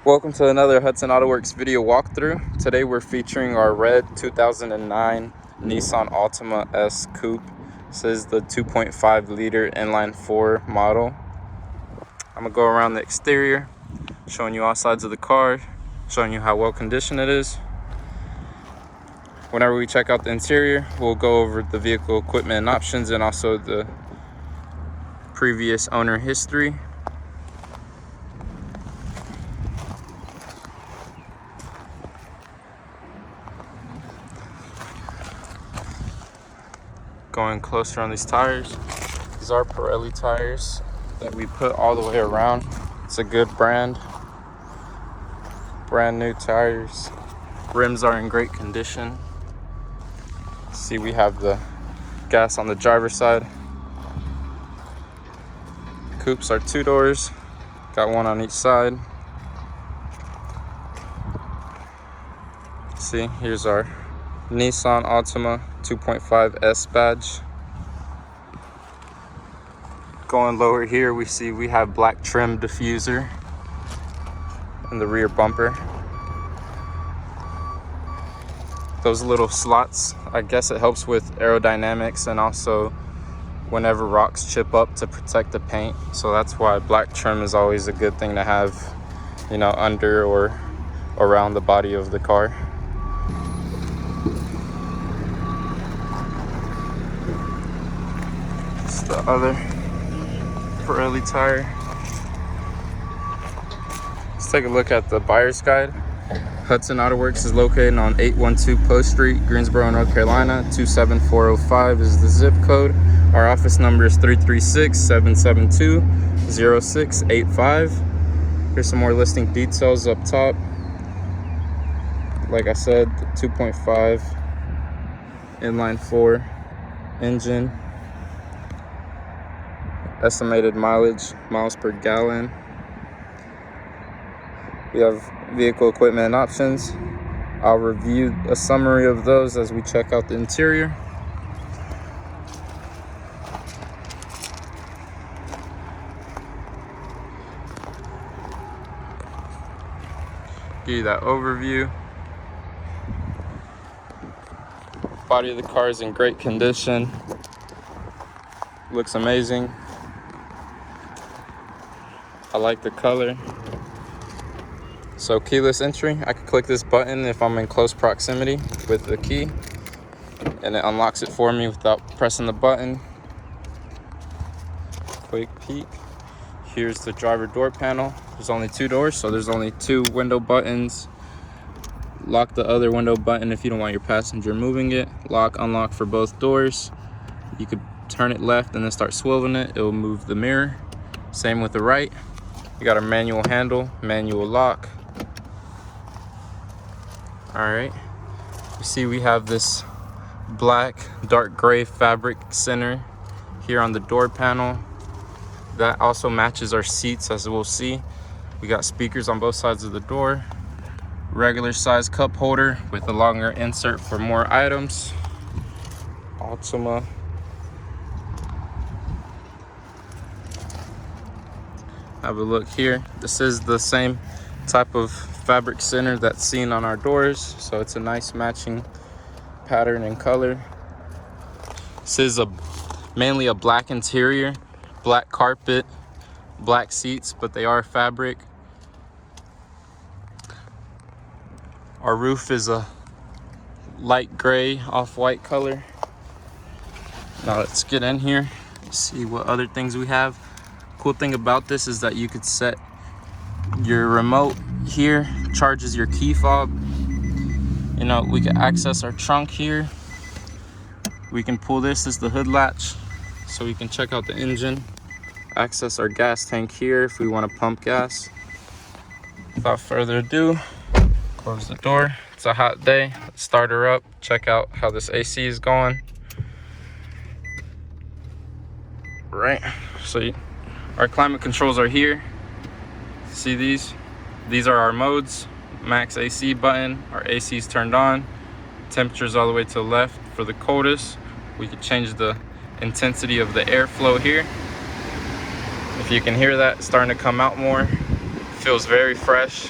Welcome to another Hudson Autoworks video walkthrough. Today we're featuring our red 2009 Nissan Altima S Coupe. This is the 2.5 liter inline 4 model. I'm gonna go around the exterior, showing you all sides of the car, showing you how well conditioned it is. Whenever we check out the interior, we'll go over the vehicle equipment and options and also the previous owner history. Going closer on these tires, these are Pirelli tires that we put all the way around. It's a good brand new tires. Rims are in great condition. See, we have the gas on the driver's side. Coupes are 2 doors, got one on each side. See, here's our Nissan Altima 2.5 S badge. Going lower here, we have black trim diffuser in the rear bumper. Those little slots, I guess it helps with aerodynamics and also whenever rocks chip up to protect the paint. So that's why black trim is always a good thing to have, you know, under or around the body of the car. It's the other Pirelli tire. Let's take a look at the buyer's guide. Hudson Autoworks is located on 812 Post Street, Greensboro, North Carolina. 27405 is the zip code. Our office number is 336-772-0685. Here's some more listing details up top. Like I said, the 2.5 inline 4 engine. Estimated mileage, miles per gallon. We have vehicle equipment and options. I'll review a summary of those as we check out the interior. Give you that overview. Body of the car is in great condition. Looks amazing. I like the color. So keyless entry, I can click this button if I'm in close proximity with the key, and it unlocks it for me without pressing the button. Quick peek. Here's the driver door panel. There's only 2 doors, so there's only 2 window buttons. Lock the other window button if you don't want your passenger moving it. Lock, unlock for both doors. You could turn it left and then start swiveling it. It will move the mirror. Same with the right. You got a manual handle, manual lock. All right, you see we have this black dark gray fabric center here on the door panel. That also matches our seats, as we'll see. We got speakers on both sides of the door. Regular size cup holder with a longer insert for more items. Altima. Have a look here. This is the same type of fabric center that's seen on our doors, so it's a nice matching pattern and color. This is mainly a black interior, black carpet, black seats, but they are fabric. Our roof is a light gray off-white color. Now let's get in here, see what other things we have. Cool thing about this is that you could set your remote here, charges your key fob. You know, we can access our trunk here. We can pull this as the hood latch so we can check out the engine. Access our gas tank here if we want to pump gas. Without further ado, close the door. It's a hot day. Let's start her up, check out how this AC is going. Right, so our climate controls are here. See these? These are our modes. Max AC button, our AC is turned on. Temperatures all the way to the left for the coldest. We can change the intensity of the airflow here. If you can hear that, it's starting to come out more. Feels very fresh.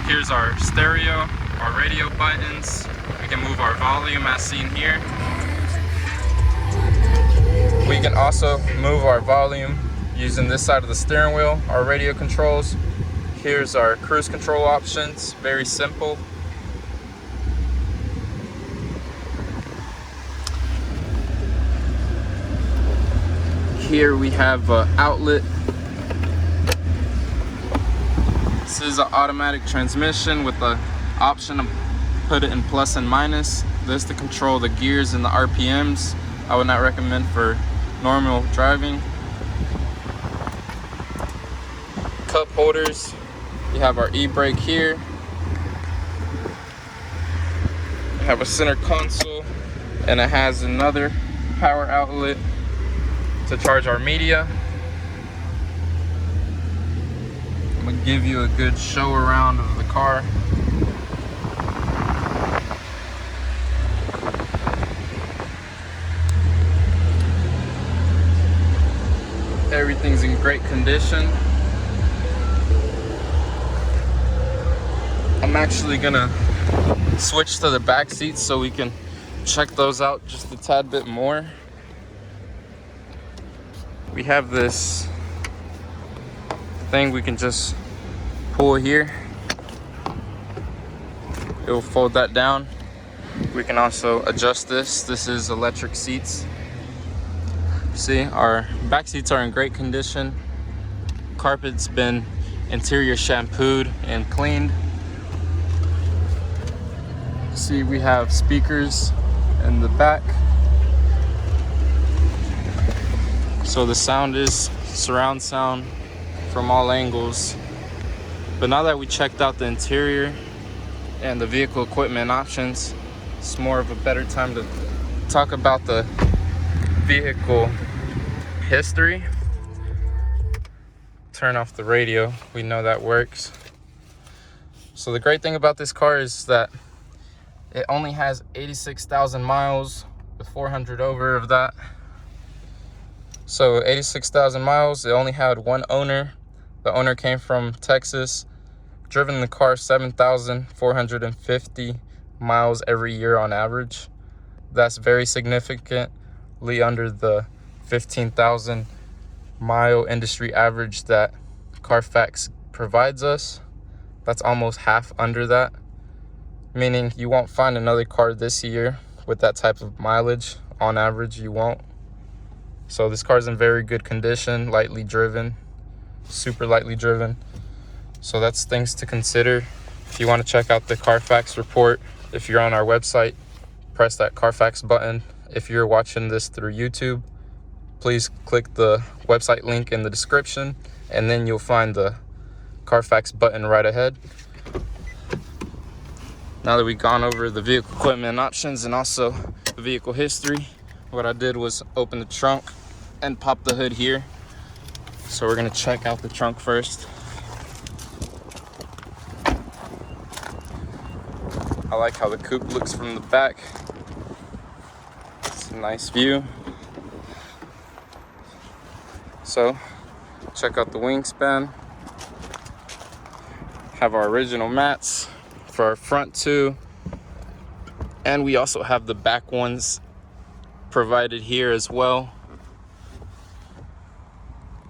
Here's our stereo, our radio buttons. We can move our volume as seen here. We can also move our volume using this side of the steering wheel, our radio controls. Here's our cruise control options, very simple. Here we have an outlet. This is an automatic transmission with the option to put it in plus and minus. This to control the gears and the RPMs. I would not recommend for normal driving. Cup holders. We have our e-brake here. We have a center console, and it has another power outlet to charge our media. I'm gonna give you a good show around of the car. Everything's in great condition. I'm actually gonna switch to the back seats so we can check those out just a tad bit more. We have this thing we can just pull here. It will fold that down. We can also adjust this. This is electric seats. See, our back seats are in great condition. Carpet's been interior shampooed and cleaned. See, we have speakers in the back. So the sound is surround sound from all angles. But now that we checked out the interior and the vehicle equipment options, it's more of a better time to talk about the vehicle history. Turn off the radio. We know that works. So the great thing about this car is that it only has 86,000 miles with 400 over of that. So 86,000 miles, it only had one owner. The owner came from Texas, driven the car 7,450 miles every year on average. That's very significantly under the 15,000 mile industry average that Carfax provides us. That's almost half under that, meaning you won't find another car this year with that type of mileage. On average, you won't. So this car's in very good condition, lightly driven, super lightly driven. So that's things to consider. If you want to check out the Carfax report, if you're on our website, press that Carfax button. If you're watching this through YouTube, please click the website link in the description, and then you'll find the Carfax button right ahead. Now that we've gone over the vehicle equipment options and also the vehicle history, what I did was open the trunk and pop the hood here. So we're gonna check out the trunk first. I like how the coupe looks from the back. It's a nice view. So check out the wingspan. Have our original mats for our front too. And we also have the back ones provided here as well.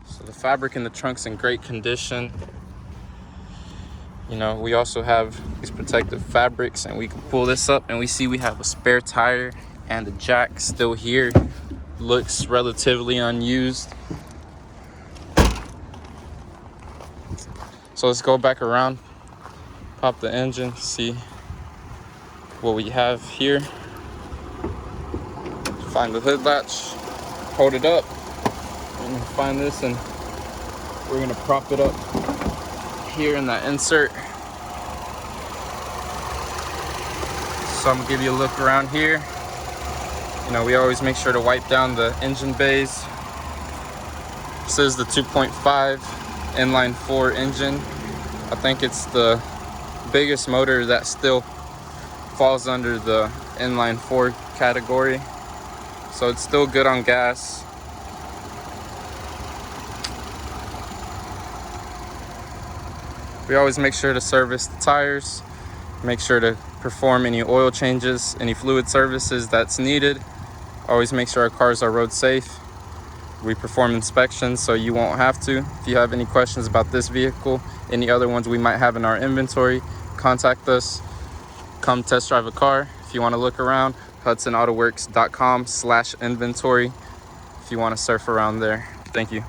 So the fabric in the trunk's in great condition. You know, we also have these protective fabrics, and we can pull this up and we see we have a spare tire and the jack still here. Looks relatively unused. So let's go back around, pop the engine, see what we have here. Find the hood latch, hold it up, and find this, and we're gonna prop it up here in that insert. So I'm gonna give you a look around here. You know, we always make sure to wipe down the engine bays. This is the 2.5 inline 4 engine. I think it's the biggest motor that still falls under the inline 4 category. So it's still good on gas. We always make sure to service the tires, make sure to perform any oil changes, any fluid services that's needed. Always make sure our cars are road safe. We perform inspections so you won't have to. If you have any questions about this vehicle, any other ones we might have in our inventory, contact us. Come test drive a car. If you want to look around, hudsonautoworks.com/inventory if you want to surf around there. Thank you.